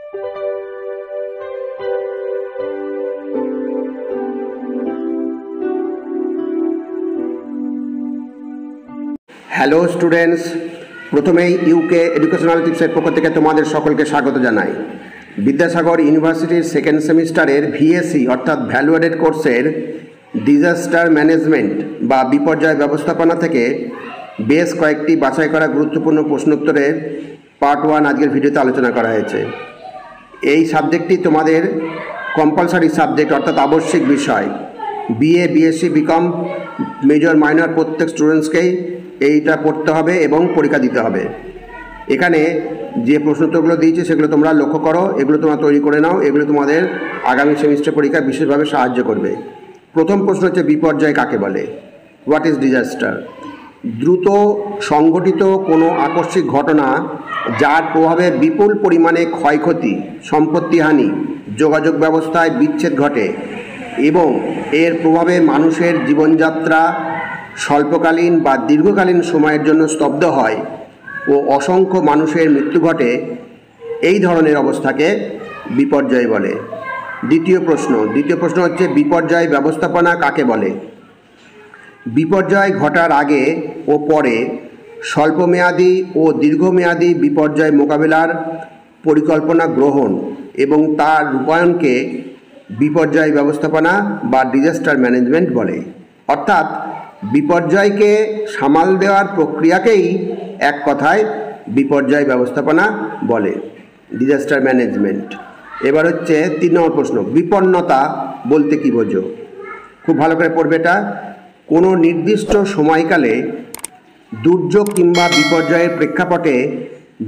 Hello students, প্রথমেই UK educational টিপসের পক্ষ থেকে তোমাদের সকলকে স্বাগত জানাই। বিদ্যাসাগর ইউনিভার্সিটির সেকেন্ড সেমিস্টারের ভিএসসি অর্থাৎ ভ্যালু অ্যাডেড কোর্সের ডিজাস্টার ম্যানেজমেন্ট বা বিপর্যয় ব্যবস্থাপনা থেকে বেশ কয়েকটি বাছাই করা গুরুত্বপূর্ণ প্রশ্নোত্তরের পার্ট 1 আজকের ভিডিওতে আলোচনা করা হয়েছে। এই সাবজেক্টটি তোমাদের কম্পালসারি সাবজেক্ট অর্থাৎ আবশ্যিক বিষয়। BA, BSc, BCom, major, minor প্রত্যেক স্টুডেন্টসকেই এইটা পড়তে হবে এবং পরীক্ষা দিতে হবে। এখানে যে প্রশ্নোত্তরগুলো দিয়েছে সেগুলো তোমরা লক্ষ্য করো, এগুলো তোমরা তৈরি করে নাও, এগুলো তোমাদের আগামী সেমিস্টার পরীক্ষায় বিশেষভাবে সাহায্য করবে। প্রথম প্রশ্ন হচ্ছে বিপর্যয় কাকে বলে? What is disaster? দ্রুত সংঘটিত কোনো আকস্মিক ঘটনা যার প্রভাবে বিপুল পরিমাণে ক্ষয়ক্ষতি, সম্পত্তিহানি, যোগাযোগ ব্যবস্থায় বিচ্ছেদ ঘটে এবং এর প্রভাবে মানুষের জীবনযাত্রা স্বল্পকালীন বা দীর্ঘকালীন সময়ের জন্য স্তব্ধ হয় ও অসংখ্য মানুষের মৃত্যু ঘটে, এই ধরনের অবস্থাকে বিপর্যয় বলে। দ্বিতীয় প্রশ্ন হচ্ছে বিপর্যয় ব্যবস্থাপনা কাকে বলে? বিপর্যয় ঘটার আগে ও পরে স্বল্পমেয়াদী ও দীর্ঘমেয়াদী বিপর্যয় মোকাবেলার পরিকল্পনা গ্রহণ এবং তার রূপায়ণকে বিপর্যয় ব্যবস্থাপনা বা ডিজাস্টার ম্যানেজমেন্ট বলে। অর্থাৎ বিপর্যয়কে সামাল দেওয়ার প্রক্রিয়াকেই এক কথায় বিপর্যয় ব্যবস্থাপনা বলে, ডিজাস্টার ম্যানেজমেন্ট। এবার হচ্ছে 3 নম্বর প্রশ্ন, বিপন্নতা বলতে কী বোঝো? খুব ভালো করে পড়বে এটা। কোনো নির্দিষ্ট সময়কালে দুর্যোগ কিংবা বিপর্যয়ের প্রেক্ষাপটে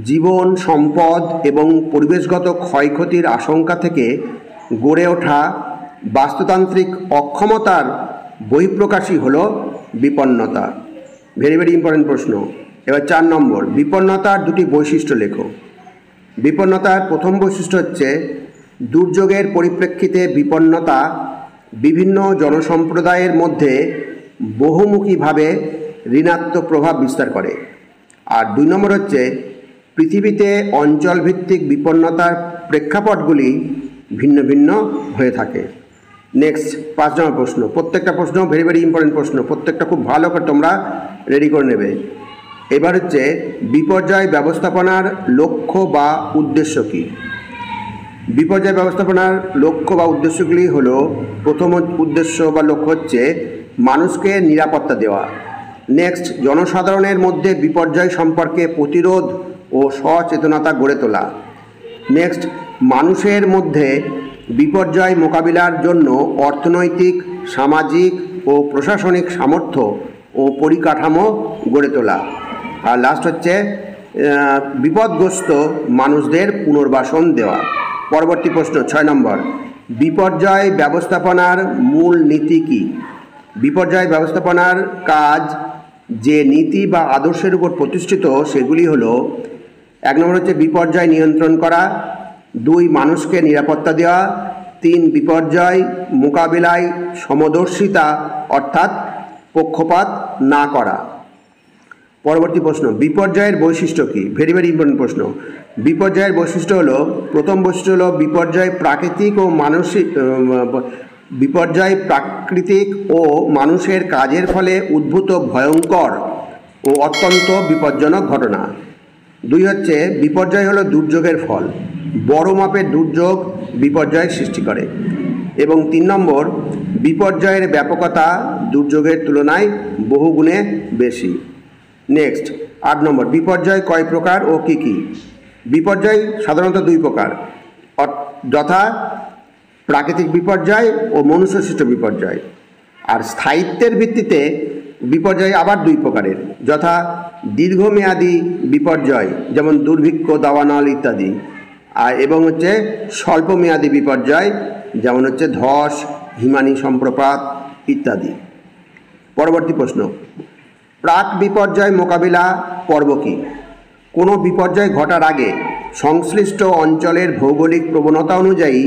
জীবন, সম্পদ এবং পরিবেশগত ক্ষয়ক্ষতির আশঙ্কা থেকে গড়ে ওঠা বাস্তুতান্ত্রিক অক্ষমতার বহিঃপ্রকাশই হলো বিপন্নতা। ভেরি ভেরি ইম্পর্টেন্ট প্রশ্ন। এবার 4 নম্বর, বিপন্নতার 2টি বৈশিষ্ট্য লেখো। বিপন্নতার প্রথম বৈশিষ্ট্য হচ্ছে দুর্যোগের পরিপ্রেক্ষিতে বিপন্নতা বিভিন্ন জনসম্প্রদায়ের মধ্যে বহুমুখীভাবে ঋণাত্মক প্রভাব বিস্তার করে। আর 2 নম্বর হচ্ছে পৃথিবীতে অঞ্চলভিত্তিক বিপন্নতার প্রেক্ষাপটগুলি ভিন্ন ভিন্ন হয়ে থাকে। নেক্সট 5 নম্বর প্রশ্ন। প্রত্যেকটা প্রশ্ন ভেরি ভেরি ইম্পর্টেন্ট প্রশ্ন, প্রত্যেকটা খুব ভালো করে তোমরা রেডি করে নেবে। এবার হচ্ছে বিপর্যয় ব্যবস্থাপনার লক্ষ্য বা উদ্দেশ্য কী? বিপর্যয় ব্যবস্থাপনার লক্ষ্য বা উদ্দেশ্যগুলি হলো, প্রথম উদ্দেশ্য বা লক্ষ্য হচ্ছে মানুষকে নিরাপত্তা দেওয়া। নেক্সট, জনসাধারণের মধ্যে বিপর্যয় সম্পর্কে প্রতিরোধ ও সচেতনতা গড়ে তোলা। নেক্সট, মানুষের মধ্যে বিপর্যয় মোকাবিলার জন্য অর্থনৈতিক, সামাজিক ও প্রশাসনিক সামর্থ্য ও পরিকাঠামো গড়ে তোলা। আর লাস্ট হচ্ছে বিপদগ্রস্ত মানুষদের পুনর্বাসন দেওয়া। পরবর্তী প্রশ্ন 6 নম্বর, বিপর্যয় ব্যবস্থাপনার মূল নীতি কী? বিপর্যয় ব্যবস্থাপনার কাজ যে নীতি বা আদর্শের উপর প্রতিষ্ঠিত সেগুলি হলো, 1 নম্বর হচ্ছে বিপর্যয় নিয়ন্ত্রণ করা, 2 মানুষকে নিরাপত্তা দেওয়া, 3 বিপর্যয় মোকাবিলায় সমদর্শিতা অর্থাৎ পক্ষপাত না করা। পরবর্তী প্রশ্ন, বিপর্যয়ের বৈশিষ্ট্য কী? ভেরি ভেরি ইম্পর্টেন্ট প্রশ্ন। বিপর্যয়ের বৈশিষ্ট্য হলো, প্রথম বৈশিষ্ট্য হলো বিপর্যয় প্রাকৃতিক ও মানুষের কাজের ফলে উদ্ভূত ভয়ঙ্কর ও অত্যন্ত বিপজ্জনক ঘটনা। 2 হচ্ছে বিপর্যয় হলো দুর্যোগের ফল, বড় মাপের দুর্যোগ বিপর্যয় সৃষ্টি করে। এবং 3 নম্বর, বিপর্যয়ের ব্যাপকতা দুর্যোগের তুলনায় বহুগুণে বেশি। নেক্সট 8 নম্বর, বিপর্যয় কয় প্রকার ও কী কী? বিপর্যয় সাধারণত 2 প্রকার, যথা প্রাকৃতিক বিপর্যয় ও মনুষ্যসৃষ্ট বিপর্যয়। আর স্থায়িত্বের ভিত্তিতে বিপর্যয় আবার 2 প্রকারের, যথা দীর্ঘমেয়াদী বিপর্যয় যেমন দুর্ভিক্ষ, দাবানল ইত্যাদি, এবং হচ্ছে স্বল্পমেয়াদী বিপর্যয় যেমন হচ্ছে ধস, হিমানি সম্প্রপাত ইত্যাদি। পরবর্তী প্রশ্ন, প্রাক বিপর্যয় মোকাবিলা পর্ব কী? কোনো বিপর্যয় ঘটার আগে সংশ্লিষ্ট অঞ্চলের ভৌগোলিক প্রবণতা অনুযায়ী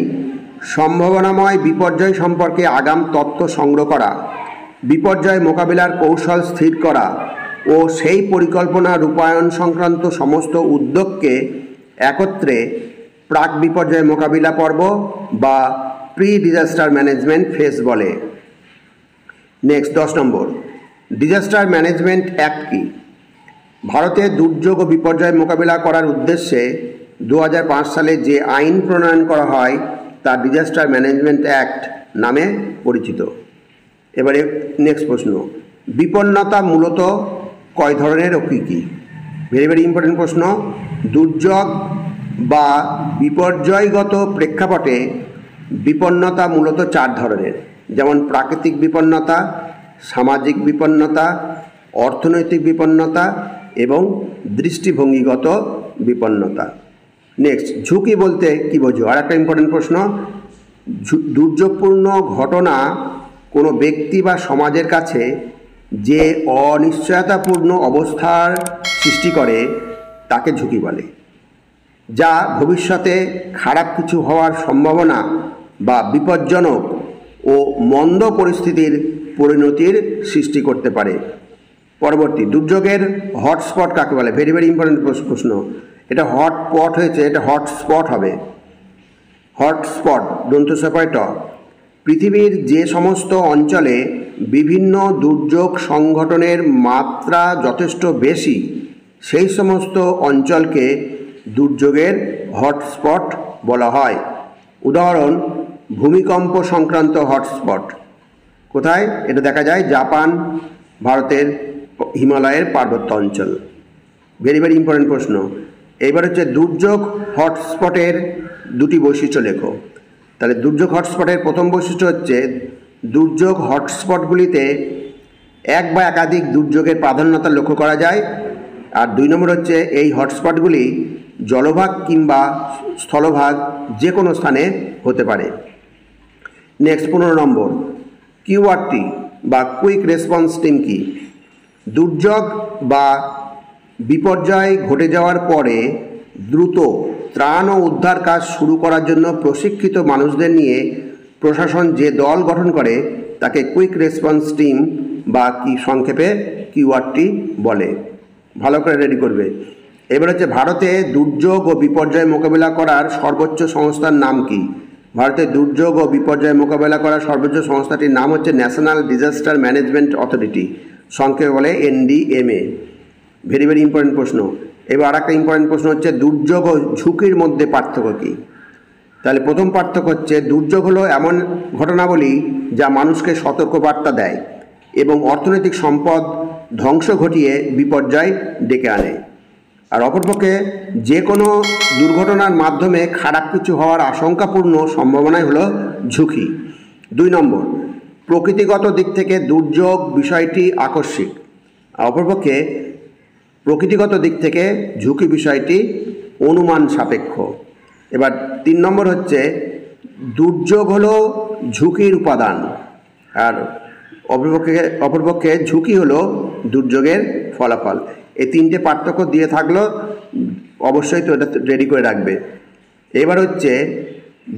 সম্ভাবনাময় বিপর্যয় সম্পর্কে আগাম তথ্য সংগ্রহ করা, বিপর্যয় মোকাবিলার কৌশল স্থির করা ও সেই পরিকল্পনা রূপায়ণ সংক্রান্ত সমস্ত উদ্যোগকে একত্রে প্রাক বিপর্যয় মোকাবিলা পর্ব বা প্রি ডিজাস্টার ম্যানেজমেন্ট ফেজ বলে। নেক্সট 10 নম্বর, ডিজাস্টার ম্যানেজমেন্ট অ্যাক্ট কি? ভারতে দুর্যোগ ও বিপর্যয় মোকাবিলা করার উদ্দেশ্যে 2005 সালে যে আইন প্রণয়ন করা হয় তা ডিজাস্টার ম্যানেজমেন্ট অ্যাক্ট নামে পরিচিত। এবারে নেক্সট প্রশ্ন, বিপন্নতা মূলত কয় ধরনের ও কী কী? ভেরি ভেরি ইম্পর্টেন্ট প্রশ্ন। দুর্যোগ বা বিপর্যয়গত প্রেক্ষাপটে বিপন্নতা মূলত 4 ধরনের, যেমন প্রাকৃতিক বিপন্নতা, সামাজিক বিপন্নতা, অর্থনৈতিক বিপন্নতা এবং দৃষ্টিভঙ্গিগত বিপন্নতা। নেক্সট, ঝুঁকি বলতে কী বোঝো? আর একটা ইম্পর্টেন্ট প্রশ্ন, দুর্যোগপূর্ণ ঘটনা কোনো ব্যক্তি বা সমাজের কাছে যে অনিশ্চয়তাপূর্ণ অবস্থার সৃষ্টি করে তাকে ঝুঁকি বলে, যা ভবিষ্যতে খারাপ কিছু হওয়ার সম্ভাবনা বা বিপজ্জনক ও মন্দ পরিস্থিতির পরিণতির সৃষ্টি করতে পারে। পরবর্তী, দুর্যোগের হটস্পট কাকে বলে? ভেরি ভেরি ইম্পর্টেন্ট প্রশ্ন। এটা হটস্পট হয়েছে, এটা হটস্পট হবে। হটস্পট দন্তস্বপয়ট, পৃথিবীর যে সমস্ত অঞ্চলে বিভিন্ন দুর্যোগ সংঘটনের মাত্রা যথেষ্ট বেশি সেই সমস্ত অঞ্চলকে দুর্যোগের হটস্পট বলা হয়। উদাহরণ, ভূমিকম্প সংক্রান্ত হটস্পট কোথায়? এটা দেখা যায় জাপান, ভারতের হিমালয়ের পার্বত্য অঞ্চল। ভেরি ভেরি ইম্পর্টেন্ট প্রশ্ন। এইবার হচ্ছে দুর্যোগ হটস্পটের 2টি বৈশিষ্ট্য লেখো। তাহলে দুর্যোগ হটস্পটের প্রথম বৈশিষ্ট্য হচ্ছে দুর্যোগ হটস্পটগুলিতে এক বা একাধিক দুর্যোগের প্রাধান্যতা লক্ষ্য করা যায়। আর 2 নম্বর হচ্ছে এই হটস্পটগুলি জলভাগ কিংবা স্থলভাগ যে কোনো স্থানে হতে পারে। নেক্সট 15 নম্বর, কিউআরটি বা কুইক রেসপন্স টিম কি? দুর্যোগ বা বিপর্যয় ঘটে যাওয়ার পরে দ্রুত ত্রাণ ও উদ্ধার কাজ শুরু করার জন্য প্রশিক্ষিত মানুষদের নিয়ে প্রশাসন যে দল গঠন করে তাকে কুইক রেসপন্স টিম বা কি সংক্ষেপে কিউআরটি বলে। ভালো করে রেডি করবে। এবার হচ্ছে ভারতে দুর্যোগ ও বিপর্যয় মোকাবিলা করার সর্বোচ্চ সংস্থার নাম কি? ভারতে দুর্যোগ ও বিপর্যয় মোকাবিলা করার সর্বোচ্চ সংস্থাটির নাম হচ্ছে ন্যাশনাল ডিজাস্টার ম্যানেজমেন্ট অথরিটি, সংক্ষেপে বলে NDMA। ভেরি ভেরি ইম্পর্টেন্ট প্রশ্ন। এবার আর একটা ইম্পর্টেন্ট প্রশ্ন হচ্ছে দুর্যোগ ও ঝুঁকির মধ্যে পার্থক্য কী? তাহলে প্রথম পার্থক্য হচ্ছে দুর্যোগ হলো এমন ঘটনাবলী যা মানুষকে সতর্কবার্তা দেয় এবং অর্থনৈতিক সম্পদ ধ্বংস ঘটিয়ে বিপর্যয় ডেকে আনে। আর অপরপক্ষে যে কোনো দুর্ঘটনার মাধ্যমে খারাপ কিছু হওয়ার আশঙ্কাপূর্ণ সম্ভাবনাই হলো ঝুঁকি। 2 নম্বর, প্রকৃতিগত দিক থেকে দুর্যোগ বিষয়টি আকস্মিক, অপরপক্ষে প্রকৃতিগত দিক থেকে ঝুঁকি বিষয়টি অনুমান সাপেক্ষ। এবার 3 নম্বর হচ্ছে দুর্যোগ হলো ঝুঁকির উপাদান, আর অপরপক্ষে ঝুঁকি হলো দুর্যোগের ফলাফল। এই 3টে পার্থক্য দিয়ে থাকলো, অবশ্যই তো এটা রেডি করে রাখবে। এবার হচ্ছে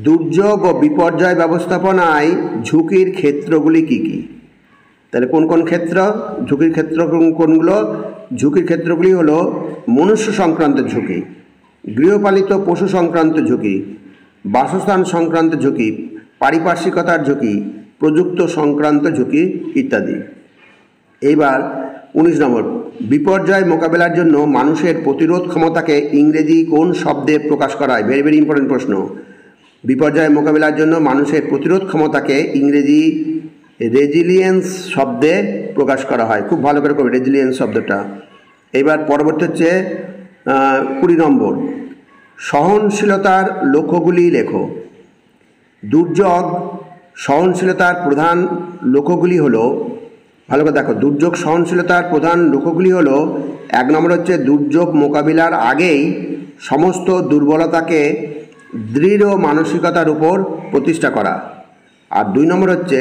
দুর্যোগ ও বিপর্যয় ব্যবস্থাপনায় ঝুঁকির ক্ষেত্রগুলি কি কি? তাহলে কোন কোন ক্ষেত্র? ঝুঁকির ক্ষেত্র কোনগুলো? ঝুঁকির ক্ষেত্রগুলি হলো মনুষ্য সংক্রান্ত ঝুঁকি, গৃহপালিত পশু সংক্রান্ত ঝুঁকি, বাসস্থান সংক্রান্ত ঝুঁকি, পারিপার্শ্বিকতার ঝুঁকি, প্রযুক্ত সংক্রান্ত ঝুঁকি ইত্যাদি। এইবার 19 নম্বর, বিপর্যয় মোকাবেলার জন্য মানুষের প্রতিরোধ ক্ষমতাকে ইংরেজি কোন শব্দে প্রকাশ করা হয়? ভেরি ভেরি ইম্পর্টেন্ট প্রশ্ন। বিপর্যয় মোকাবেলার জন্য মানুষের প্রতিরোধ ক্ষমতাকে ইংরেজি রেজিলিয়েন্স শব্দে প্রকাশ করা হয়। খুব ভালো করে করবে রেজিলিয়েন্স শব্দটা। এবার পরবর্তী হচ্ছে 20 নম্বর, সহনশীলতার লক্ষ্যগুলি লেখো। দুর্যোগ সহনশীলতার প্রধান লক্ষ্যগুলি হলো, ভালো করে দেখো, দুর্যোগ সহনশীলতার প্রধান লক্ষ্যগুলি হলো 1 নম্বর হচ্ছে দুর্যোগ মোকাবিলার আগেই সমস্ত দুর্বলতাকে দৃঢ় মানসিকতার উপর প্রতিষ্ঠা করা, আর 2 নম্বর হচ্ছে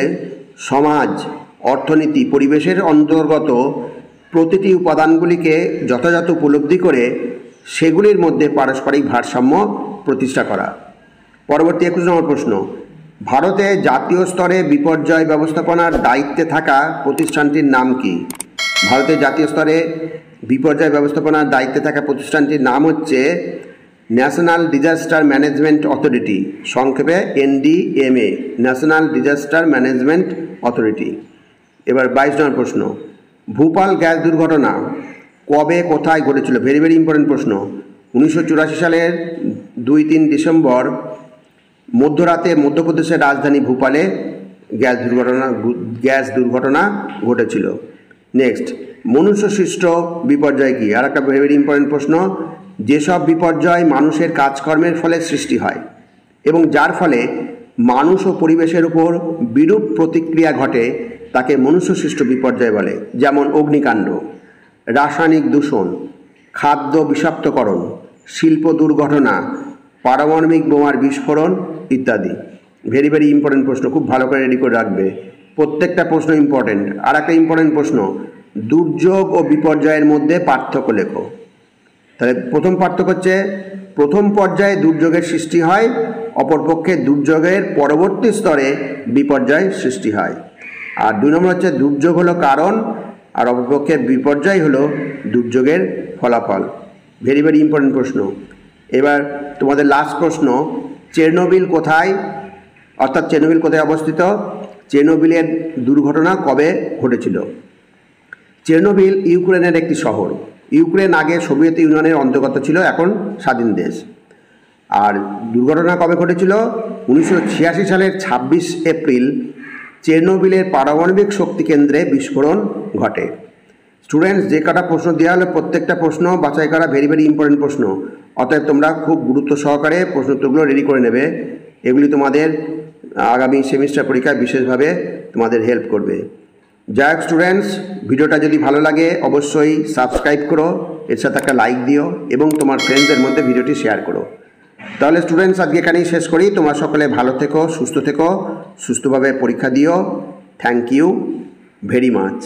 সমাজ, অর্থনীতি, পরিবেশের অন্তর্গত প্রতিটি উপাদানগুলিকে যথাযথ উপলব্ধি করে সেগুলির মধ্যে পারস্পরিক ভারসাম্য প্রতিষ্ঠা করা। পরবর্তী 21 নম্বর প্রশ্ন, ভারতে জাতীয় স্তরে বিপর্যয় ব্যবস্থাপনার দায়িত্বে থাকা প্রতিষ্ঠানটির নাম কি? ভারতের জাতীয় স্তরে বিপর্যয় ব্যবস্থাপনার দায়িত্বে থাকা প্রতিষ্ঠানটির নাম হচ্ছে ন্যাশনাল ডিজাস্টার ম্যানেজমেন্ট অথরিটি, সংক্ষেপে NDMA, national disaster management authority. এবার 22 নম্বর প্রশ্ন, ভূপাল গ্যাস দুর্ঘটনা কবে কোথায় ঘটেছিল? ভেরি ভেরি ইম্পর্টেন্ট প্রশ্ন। 1984 সালের 2-3 ডিসেম্বর মধ্যরাতে মধ্যপ্রদেশের রাজধানী ভূপালে গ্যাস দুর্ঘটনা ঘটেছিল। নেক্সট, মনুষ্যসৃষ্ট বিপর্যয় কি? আর একটা ভেরি ভেরি ইম্পর্টেন্ট প্রশ্ন। যেসব বিপর্যয় মানুষের কাজকর্মের ফলে সৃষ্টি হয় এবং যার ফলে মানুষ ও পরিবেশের উপর বিরূপ প্রতিক্রিয়া ঘটে তাকে মনুষ্যসৃষ্ট বিপর্যয় বলে। যেমন অগ্নিকাণ্ড, রাসায়নিক দূষণ, খাদ্য বিষাক্তকরণ, শিল্প দুর্ঘটনা, পারমাণবিক বোমার বিস্ফোরণ ইত্যাদি। ভেরি ভেরি ইম্পর্টেন্ট প্রশ্ন, খুব ভালো করে রেডি করে রাখবে, প্রত্যেকটা প্রশ্ন ইম্পর্টেন্ট। আর একটা ইম্পর্টেন্ট প্রশ্ন, দুর্যোগ ও বিপর্যয়ের মধ্যে পার্থক্য লেখো। তাহলে প্রথম পার্থক্য হচ্ছে প্রথম পর্যায়ে দুর্যোগের সৃষ্টি হয়, অপরপক্ষে দুর্যোগের পরবর্তী স্তরে বিপর্যয় সৃষ্টি হয়। আর 2 নম্বর হচ্ছে দুর্যোগ হলো কারণ আর অপরপক্ষে বিপর্যয় হলো দুর্যোগের ফলাফল। ভেরি ভেরি ইম্পর্টেন্ট প্রশ্ন। এবার তোমাদের লাস্ট প্রশ্ন, চেরনোবিল কোথায়, অর্থাৎ চেরনোবিল কোথায় অবস্থিত? চেরনোবিলের দুর্ঘটনা কবে ঘটেছিল? চেরনোবিল ইউক্রেনের একটি শহর। ইউক্রেন আগে সোভিয়েত ইউনিয়নের অন্তর্গত ছিল, এখন স্বাধীন দেশ। আর দুর্ঘটনা কবে ঘটেছিল? 1986 সালের 26 এপ্রিল চেরনোবিলের পারমাণবিক শক্তি কেন্দ্রে বিস্ফোরণ ঘটে। স্টুডেন্টস, যে কটা প্রশ্ন দেওয়া হলো প্রত্যেকটা প্রশ্ন বাছাই করা ভেরি ভেরি ইম্পর্টেন্ট প্রশ্ন। অতএব তোমরা খুব গুরুত্ব সহকারে প্রশ্নোত্তরগুলো রেডি করে নেবে। এগুলি তোমাদের আগামী সেমিস্টার পরীক্ষায় বিশেষভাবে তোমাদের হেল্প করবে। যাই হোক স্টুডেন্টস, ভিডিওটা যদি ভালো লাগে অবশ্যই সাবস্ক্রাইব করো, এর সাথে একটা লাইক দিও এবং তোমার ফ্রেন্ডসদের মধ্যে ভিডিওটি শেয়ার করো। তাহলে স্টুডেন্টস, আজকে এখানেই শেষ করি। তোমরা সকলে ভালো থেকো, সুস্থ থেকো, সুস্থভাবে পরীক্ষা দিও। Thank you very much.